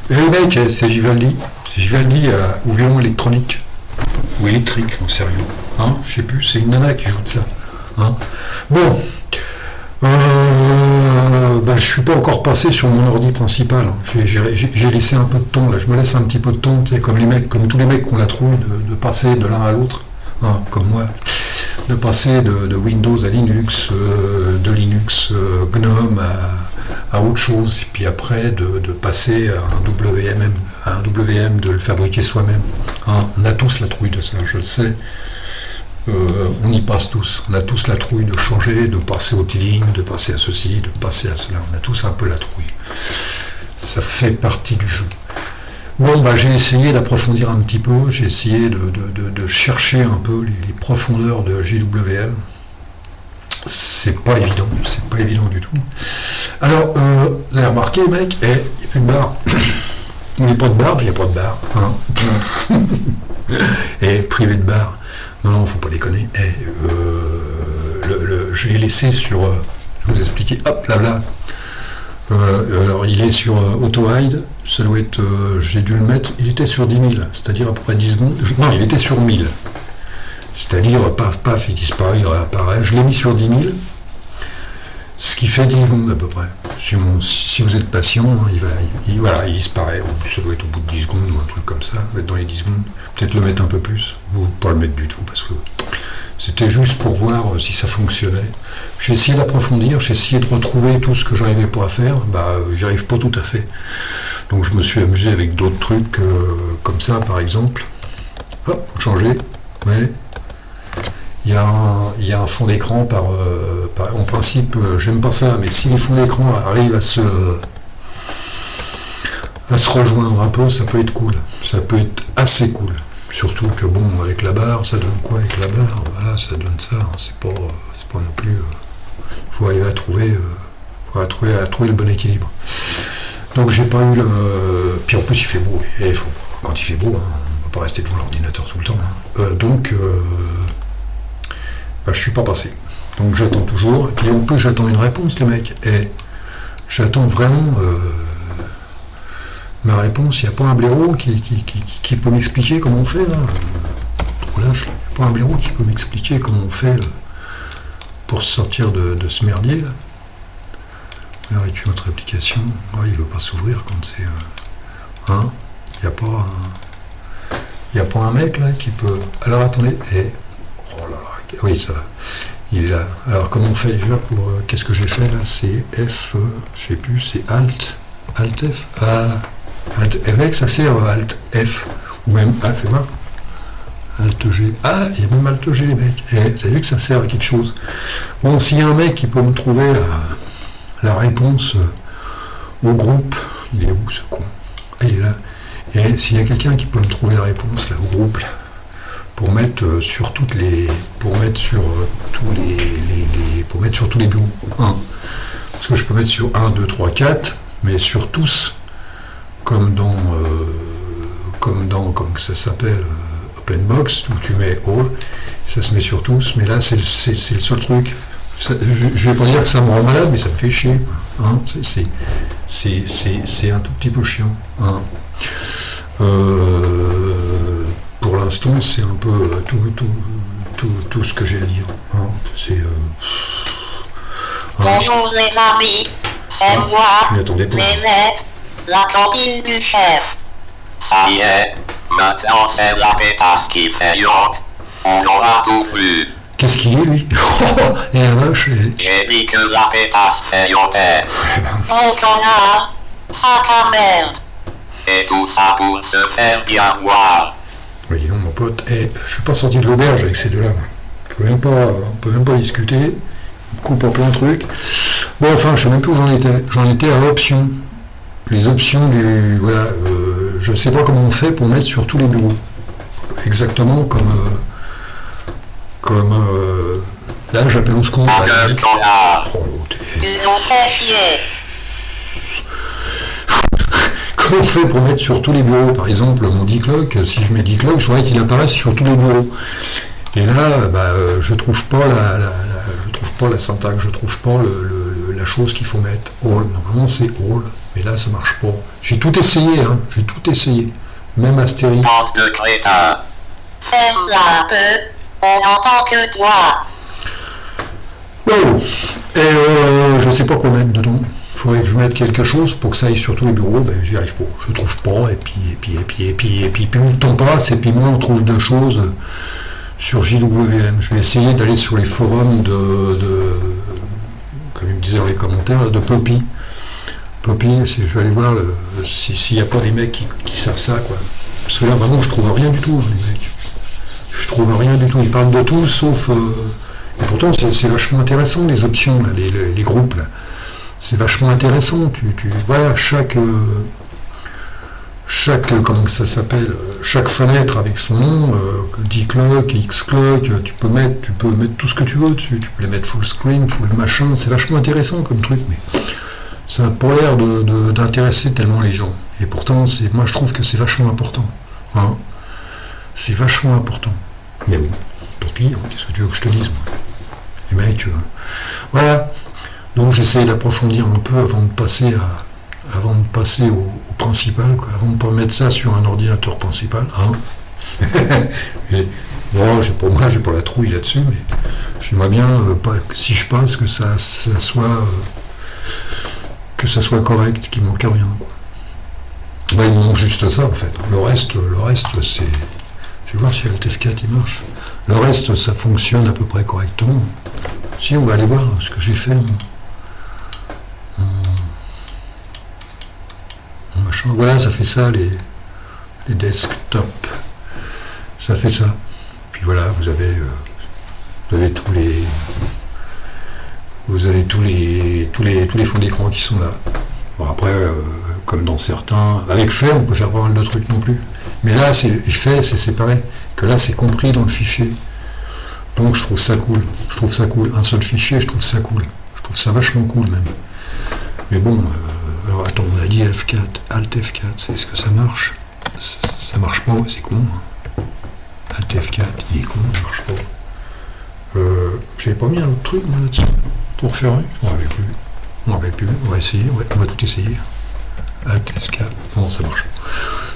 Et le mec, c'est Vivaldi. C'est Vivaldi au violon électronique. Ou électrique, j'en sais rien. Hein, je sais plus, c'est une nana qui joue de ça. Hein. Bon. Je suis pas encore passé sur mon ordi principal. J'ai laissé un peu de temps, là. Je me laisse un petit peu de temps, tu sais, comme tous les mecs qu'on a trouvé, de passer de l'un à l'autre. Hein, comme moi. De passer de Windows à Linux, de Linux GNOME à autre chose, et puis après de passer à un WM, de le fabriquer soi-même. Hein, on a tous la trouille de ça, je le sais. On y passe tous. On a tous la trouille de changer, de passer au tiling, de passer à ceci, de passer à cela. On a tous un peu la trouille. Ça fait partie du jeu. Bon, j'ai essayé d'approfondir un petit peu, j'ai essayé de chercher un peu les profondeurs de JWM. C'est pas évident du tout. Alors, vous avez remarqué, mec, il n'y a plus de barre. Il n'y a pas de barre, il n'y a pas de barre. Hein. Et privé de barre. Non, faut pas déconner. Je l'ai laissé sur... je vais vous expliquer. Hop, là. Alors il est sur auto-hide, ça doit être, j'ai dû le mettre, il était sur 10 000, c'est-à-dire à peu près 10 secondes, non il était sur 1000, c'est-à-dire paf, il disparaît, il réapparaît, je l'ai mis sur 10 000, ce qui fait 10 secondes à peu près. Si vous êtes patient, hein, il disparaît, ça doit être au bout de 10 secondes ou un truc comme ça, va être dans les 10 secondes, peut-être le mettre un peu plus, ou pas le mettre du tout, parce que c'était juste pour voir si ça fonctionnait. J'ai essayé d'approfondir, j'ai essayé de retrouver tout ce que j'arrivais pas à faire, j'y arrive pas tout à fait. Donc je me suis amusé avec d'autres trucs comme ça par exemple. Hop, changer, ouais. Il y a un fond d'écran en principe, j'aime pas ça, mais si les fonds d'écran arrivent à se rejoindre un peu, ça peut être cool. Ça peut être assez cool. Surtout que avec la barre, ça donne quoi avec la barre? Voilà, ça donne ça. Hein. C'est pas non plus. Il faut arriver à trouver le bon équilibre. Donc j'ai pas eu le. Puis en plus il fait beau. Et quand il fait beau, hein, on va pas rester devant l'ordinateur tout le temps. Hein. Je suis pas passé. Donc j'attends toujours. Et puis en plus j'attends une réponse, les mecs. Et j'attends vraiment. Ma réponse, il n'y a pas un blaireau qui peut m'expliquer comment on fait là. Trop lâche, là. Il n'y a pas un blaireau qui peut m'expliquer comment on fait pour sortir de ce merdier là. Arrête notre application. Il ne veut pas s'ouvrir quand c'est. Il n'y a pas un mec là qui peut. Alors attendez. Oh là là. Oui, ça. Il est là. Alors comment on fait déjà pour. Qu'est-ce que j'ai fait là? C'est F. Je sais plus, c'est Alt. Alt F. Avec ça sert Alt F ou même Alt G. Ah, il y a même Alt G les mecs. Et vous avez vu que ça sert à quelque chose. Bon, s'il y a un mec qui peut me trouver la réponse au groupe, il est où ce con? Il est là. Et s'il y a quelqu'un qui peut me trouver la réponse là au groupe là, pour mettre sur tous les bureaux. Parce que je peux mettre sur 1, 2, 3, 4, mais sur tous. Comme ça s'appelle OpenBox, où tu mets All, ça se met sur tous, mais là c'est le seul truc. Ça, je vais pas dire que ça me rend malade, mais ça me fait chier. Hein, c'est un tout petit peu chiant. Hein. Pour l'instant, c'est un peu tout ce que j'ai à dire. Hein. Bonjour les amis, c'est moi, Nénette, la copine du chef. Ça y est, maintenant c'est la pétasse qui fait yacht. On aura tout vu. Qu'est-ce qu'il est lui? Et la vache. J'ai dit que la pétasse fait yacht. Oh connard, sac à merde. Et tout ça pour se faire bien voir. Oui, dis donc mon pote, je suis pas sorti de l'auberge avec ces deux-là. On peut même pas discuter. On coupe en plein de trucs. Bon, enfin, je sais même plus où j'en étais. J'en étais à options. Les options du... Voilà, je sais pas comment on fait pour mettre sur tous les bureaux. Exactement comme là, j'appelle au secours. Comment on fait pour mettre sur tous les bureaux? Par exemple, mon D-Clock, si je mets D-Clock, je voudrais qu'il apparaisse sur tous les bureaux. Et là, je trouve pas la syntaxe, je trouve pas la chose qu'il faut mettre. All. Normalement, c'est all. Mais là, ça marche pas. J'ai tout essayé, hein. J'ai tout essayé. Même Astérix. Bande de crétins. Ferme-la un peu. On n'entend que toi. Wow. Et je sais pas quoi mettre dedans. Il faudrait que je mette quelque chose pour que ça aille sur tous les bureaux. Ben, j'y arrive pas. Je trouve pas. Et puis plus le temps passe, et puis moins on trouve de choses sur JWM. Je vais essayer d'aller sur les forums comme il me disait dans les commentaires, de Poppy. Poppy, je vais aller voir s'il n'y a pas des mecs qui savent ça, quoi. Parce que là, vraiment, je trouve rien du tout, les mecs. Je trouve rien du tout. Ils parlent de tout, sauf... et pourtant, c'est vachement intéressant, les options, là, les groupes, là. C'est vachement intéressant. Voilà, chaque comment ça s'appelle, chaque fenêtre avec son nom, D-Clock, X-Clock, tu peux mettre tout ce que tu veux dessus. Tu peux les mettre full screen, full machin. C'est vachement intéressant comme truc, mais ça n'a pas l'air d'intéresser tellement les gens. Et pourtant, moi je trouve que c'est vachement important. Hein. C'est vachement important. Mais bon, tant pis, hein, qu'est-ce que tu veux que je te dise, moi. Les mecs, voilà. Donc j'essaie d'approfondir un peu avant de passer au principal, quoi. Avant de ne pas mettre ça sur un ordinateur principal. Hein. Et, bon, j'ai pas la trouille là-dessus, mais j'aimerais bien, si je passe, que ça soit correct, qu'il manque rien, quoi. Ben, il manque juste ça, en fait. Le reste, c'est... Je vais voir si LTF4 il marche. Le reste, ça fonctionne à peu près correctement. Si, on va aller voir ce que j'ai fait en machin. Voilà, ça fait ça, les desktops. Ça fait ça. Puis voilà, vous avez tous les fonds d'écran qui sont là. Bon, après, comme dans certains, avec fait, on peut faire pas mal de trucs non plus. Mais là, c'est séparé. Que là, c'est compris dans le fichier. Donc, je trouve ça cool. Un seul fichier, je trouve ça cool. Je trouve ça vachement cool, même. Mais bon, alors attends, on a dit F4, Alt F4, est-ce que ça marche? Ça marche pas, c'est con. Hein. Alt F4, il est con, ça marche pas. J'avais pas mis un autre truc, moi, là-dessus. Pour faire, je m'en rappelle plus. On va essayer, ouais, on va tout essayer. Alt F4, non, ça marche pas.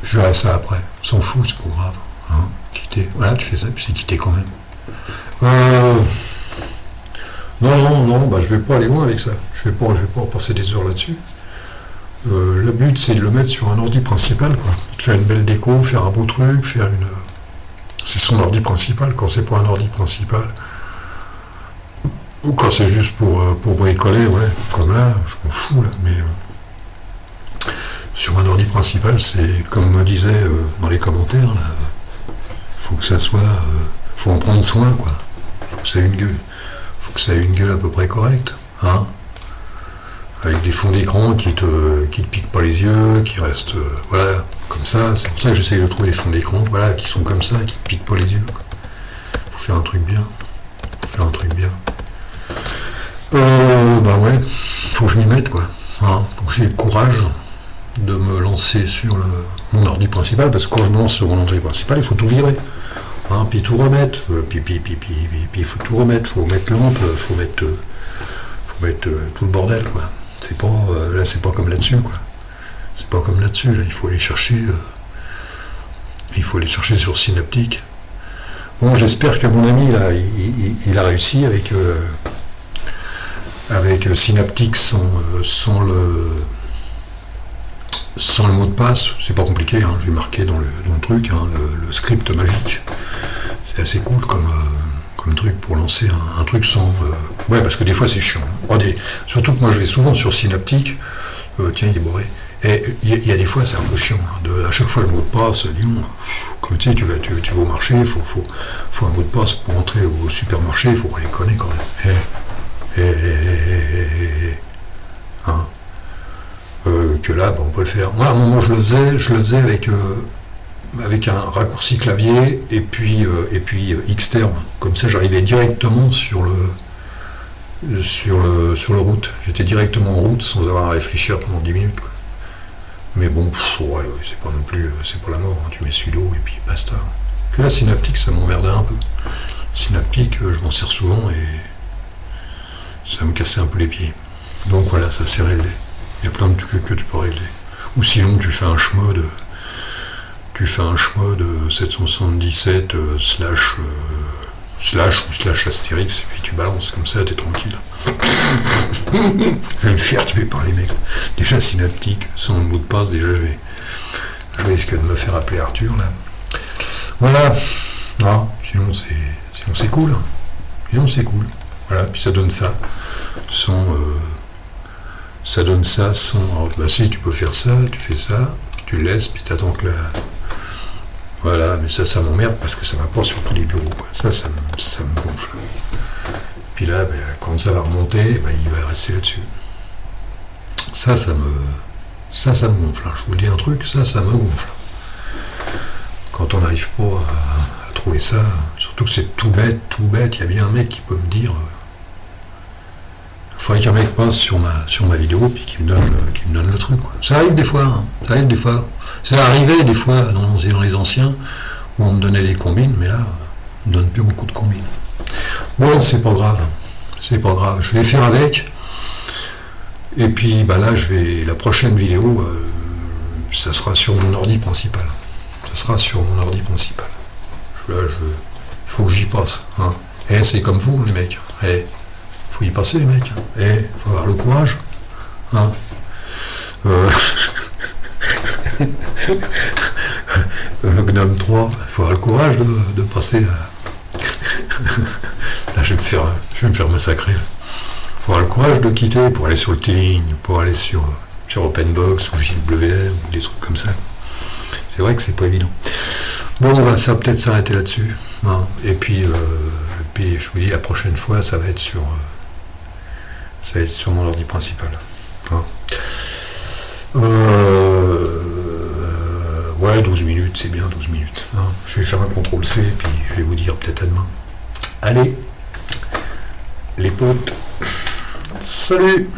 Je verrai ça après, on s'en fout, c'est pas grave. Hein. Quitter, voilà, tu fais ça, puis c'est quitter quand même. Non, bah, je vais pas aller loin avec ça. Je vais pas passer des heures là-dessus. Le but, c'est de le mettre sur un ordi principal, quoi. De faire une belle déco, faire un beau truc, c'est son ordi principal, quand c'est pas un ordi principal. Ou quand c'est juste pour bricoler, ouais, comme là, je m'en fous, là, mais... sur un ordi principal, c'est, comme me disait dans les commentaires, là, faut que ça soit... faut en prendre soin, quoi. Faut que ça ait une gueule à peu près correcte, hein. Avec des fonds d'écran qui te piquent pas les yeux, qui restent, voilà, comme ça. C'est pour ça que j'essaye de trouver des fonds d'écran, voilà, qui sont comme ça, qui te piquent pas les yeux, quoi. Faut faire un truc bien. Bah ouais, faut que je m'y mette, quoi. Hein, faut que j'ai le courage de me lancer sur mon ordi principal, parce que quand je me lance sur mon ordi principal, il faut tout virer. Hein, puis tout remettre, puis il faut tout remettre, faut mettre lampe, faut mettre tout le bordel, quoi. C'est pas, là c'est pas comme là-dessus, quoi. C'est pas comme là-dessus, là il faut aller chercher sur Synaptic. Bon, j'espère que mon ami là, il a réussi avec Synaptic sans le mot de passe. C'est pas compliqué, hein, j'ai marqué dans le truc, hein, le script magique. C'est assez cool comme truc pour lancer un truc sans... Ouais, parce que des fois c'est chiant. Hein. Surtout que moi je vais souvent sur Synaptic. Tiens, il est bourré. Et il y a des fois c'est un peu chiant. Hein, à chaque fois le mot de passe, disons, comme tu sais, tu vas au marché, il faut un mot de passe pour entrer au supermarché, il faut pas les connaître quand même. Hein. Que là, on peut le faire. Moi, à un moment, je le faisais avec un raccourci clavier et puis Xterm. Comme ça, j'arrivais directement sur le route. J'étais directement en route sans avoir à réfléchir pendant 10 minutes, quoi. Mais bon, ouais, c'est pas non plus, c'est pas la mort. Hein. Tu mets sudo et puis basta. Que là, Synaptic, ça m'emmerdait un peu. Synaptic, je m'en sers souvent et ça me cassait un peu les pieds. Donc voilà, ça s'est réglé. Il y a plein de trucs que tu peux régler. Ou sinon, tu fais un schmod 777 slash ou slash astérix, et puis tu balances, comme ça, t'es tranquille. Je vais me faire tuer par les mecs. Déjà synaptique, sans le mot de passe, déjà je risque de me faire appeler Arthur, là. Voilà. Ah, sinon c'est cool. Sinon c'est cool. Voilà, puis ça donne ça. Ça donne ça sans... Alors, bah si, tu peux faire ça, tu fais ça, puis tu le laisses, puis t'attends que la... Voilà, mais ça m'emmerde parce que ça va pas sur tous les bureaux, quoi. Ça me gonfle. Puis là, ben, quand ça va remonter, ben, il va rester là-dessus. Ça me gonfle. Je vous dis un truc, ça me gonfle. Quand on n'arrive pas à trouver ça, surtout que c'est tout bête, il y a bien un mec qui peut me dire... Il faudrait qu'un mec passe sur ma vidéo puis qui me donne le truc, quoi. Ça arrive des fois, hein. Ça arrivait des fois dans les anciens où on me donnait les combines, mais là, on me donne plus beaucoup de combines. Bon, c'est pas grave. Je vais faire avec. Et puis bah là, la prochaine vidéo, ça sera sur mon ordi principal. Là, faut que j'y passe. Hein. Et c'est comme vous, les mecs. Faut y passer, les mecs. Faut avoir le courage. Hein. Le Gnome 3, il faut avoir le courage de passer à... Là, je vais me faire massacrer. Il faut avoir le courage de quitter pour aller sur le T-Link, pour aller sur OpenBox ou JWM ou des trucs comme ça. C'est vrai que c'est pas évident. Bon, on va peut-être s'arrêter là-dessus. Hein. Et puis, je vous dis, la prochaine fois, ça va être sur mon ordi principal. Hein. Ouais, 12 minutes, c'est bien, 12 minutes. Hein. Je vais faire un CTRL-C, puis je vais vous dire peut-être à demain. Allez, les potes, salut!